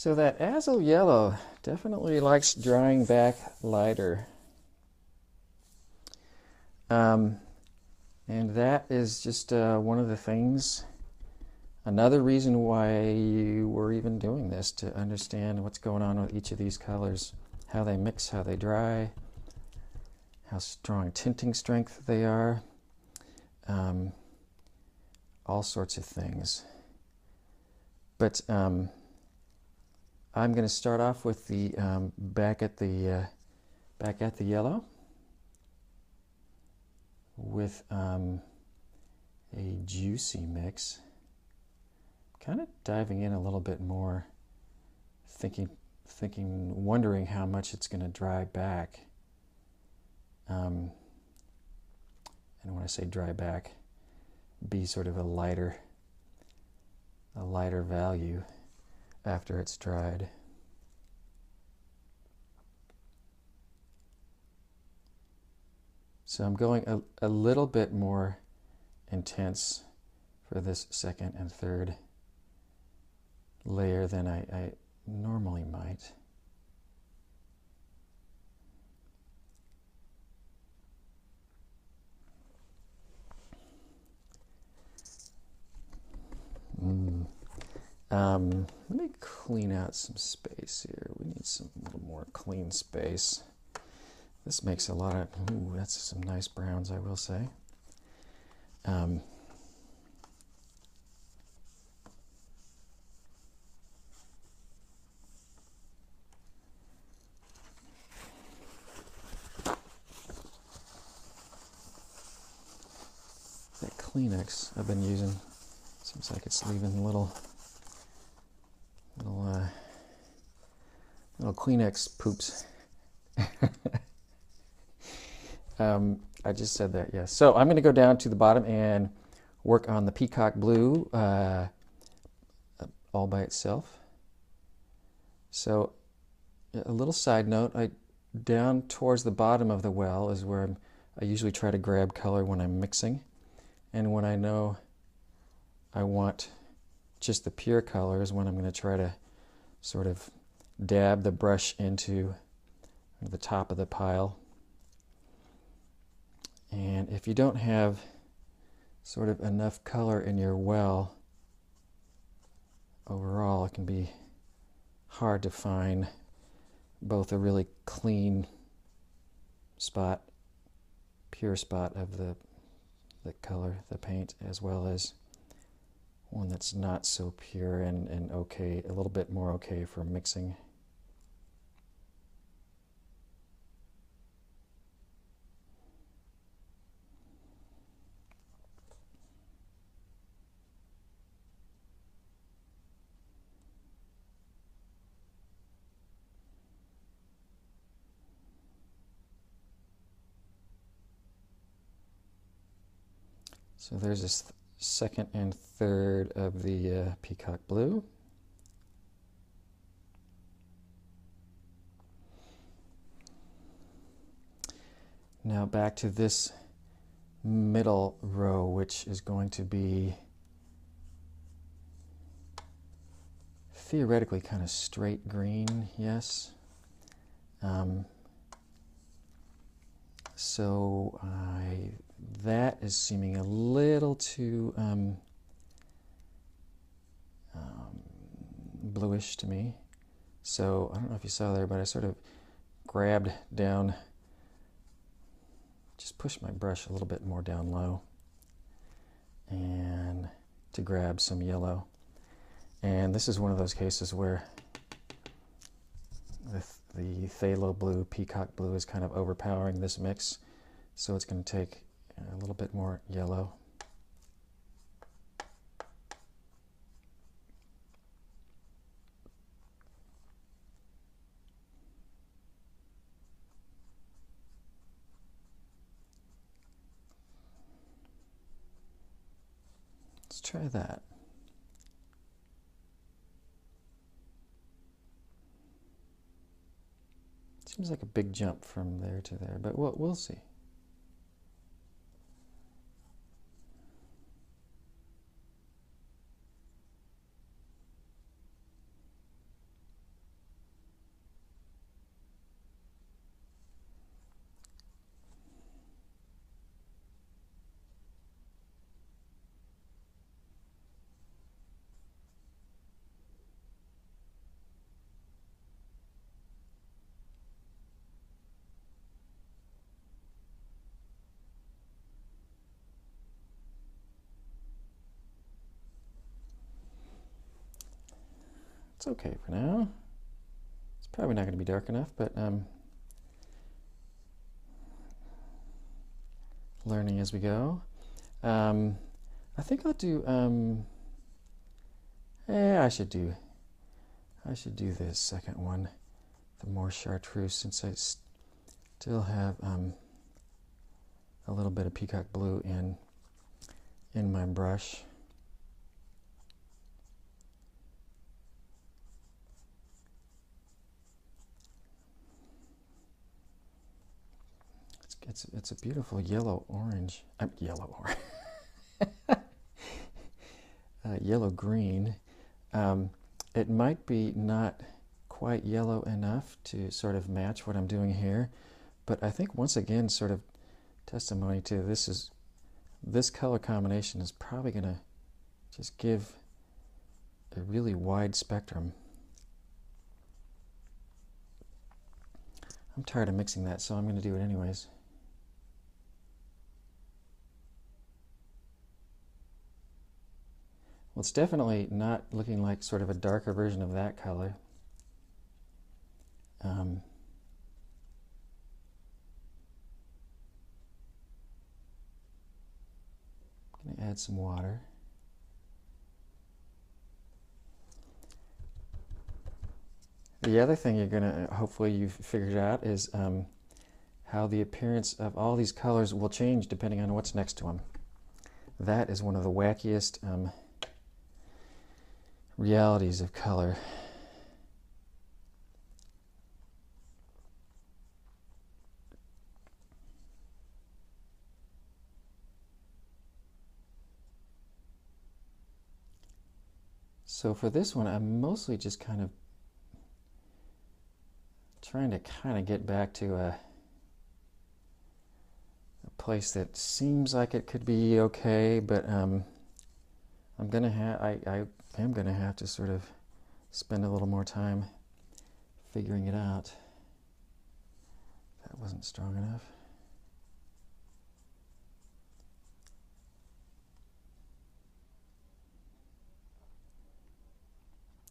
So that azul yellow definitely likes drying back lighter. And that is just one of the things, another reason why we're even doing this, to understand what's going on with each of these colors, how they mix, how they dry, how strong tinting strength they are, all sorts of things. But I'm going to start off with the back at the yellow with a juicy mix. Kind of diving in a little bit more, wondering how much it's going to dry back. And when I say dry back, be sort of a lighter value after it's dried. So I'm going a little bit more intense for this second and third layer than I normally might. Let me clean out some space here. We need some little more clean space. This makes a lot of, ooh, that's some nice browns, I will say. That Kleenex I've been using seems like it's leaving little Kleenex poops. I just said that, yes. So I'm going to go down to the bottom and work on the peacock blue all by itself. So a little side note, down towards the bottom of the well is where I usually try to grab color when I'm mixing. And when I know I want just the pure colors, when I'm going to try to sort of dab the brush into the top of the pile. And if you don't have sort of enough color in your well, overall it can be hard to find both a really clean spot, pure spot of the color, the paint, as well as one that's not so pure and okay, a little bit more okay for mixing. So there's this second and third of the peacock blue. Now back to this middle row, which is going to be theoretically kind of straight green, yes. So that is seeming a little too bluish to me. So I don't know if you saw there, but I sort of grabbed down, just pushed my brush a little bit more down low and to grab some yellow. And this is one of those cases where the phthalo blue, peacock blue is kind of overpowering this mix, so it's going to take a little bit more yellow. Let's try that. Seems like a big jump from there to there, but we'll see. It's okay for now. It's probably not going to be dark enough, but learning as we go. I think I'll do. I should do this second one, the more chartreuse, since I still have a little bit of peacock blue in my brush. It's a beautiful yellow orange. Yellow orange. Yellow green. It might be not quite yellow enough to sort of match what I'm doing here, but I think once again, sort of testimony to this color combination is probably going to just give a really wide spectrum. I'm tired of mixing that, so I'm going to do it anyways. Well, it's definitely not looking like sort of a darker version of that color. I'm going to add some water. The other thing you're going to, hopefully you've figured out, is how the appearance of all these colors will change depending on what's next to them. That is one of the wackiest realities of color. So for this one, I'm mostly just kind of trying to get back to a place that seems like it could be okay, but I am gonna have to sort of spend a little more time figuring it out. That wasn't strong enough.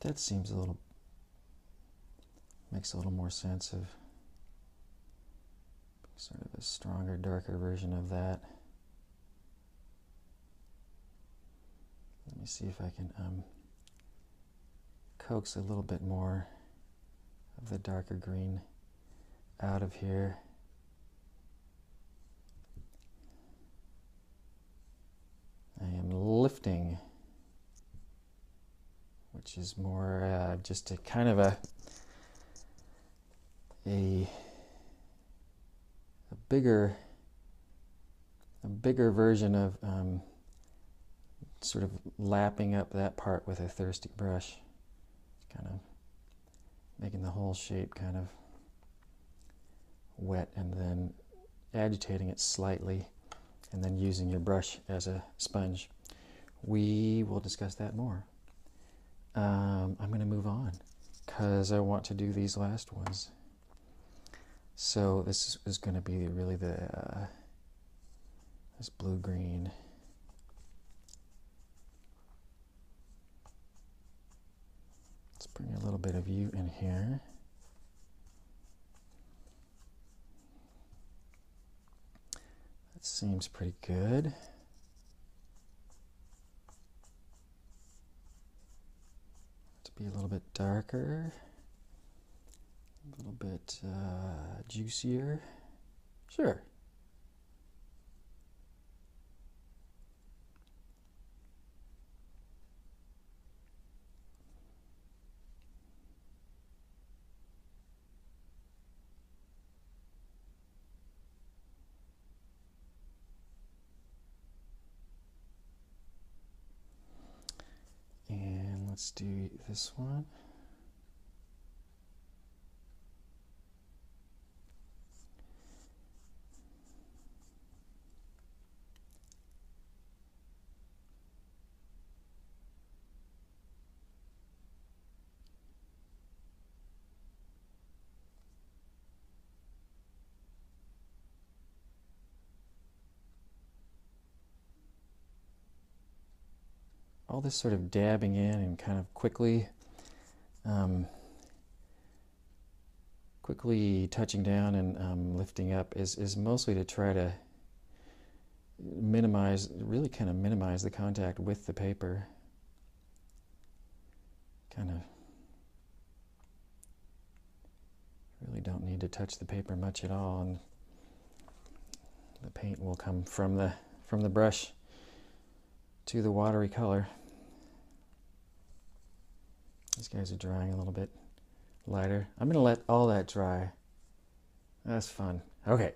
That seems makes a little more sense of sort of a stronger, darker version of that. Let me see if I can coax a little bit more of the darker green out of here. I am lifting, which is more just a kind of a bigger version of sort of lapping up that part with a thirsty brush, kind of making the whole shape kind of wet and then agitating it slightly and then using your brush as a sponge. We will discuss that more. I'm going to move on because I want to do these last ones. So this is going to be really this blue-green. Let's bring a little bit of you in here. That seems pretty good. To be a little bit darker, a little bit juicier. Sure. And let's do this one. All this sort of dabbing in and kind of quickly quickly touching down and lifting up is mostly to try to really kind of minimize the contact with the paper. Kind of really don't need to touch the paper much at all, and the paint will come from the brush to the watery color. These guys are drying a little bit lighter. I'm going to let all that dry. That's fun. Okay,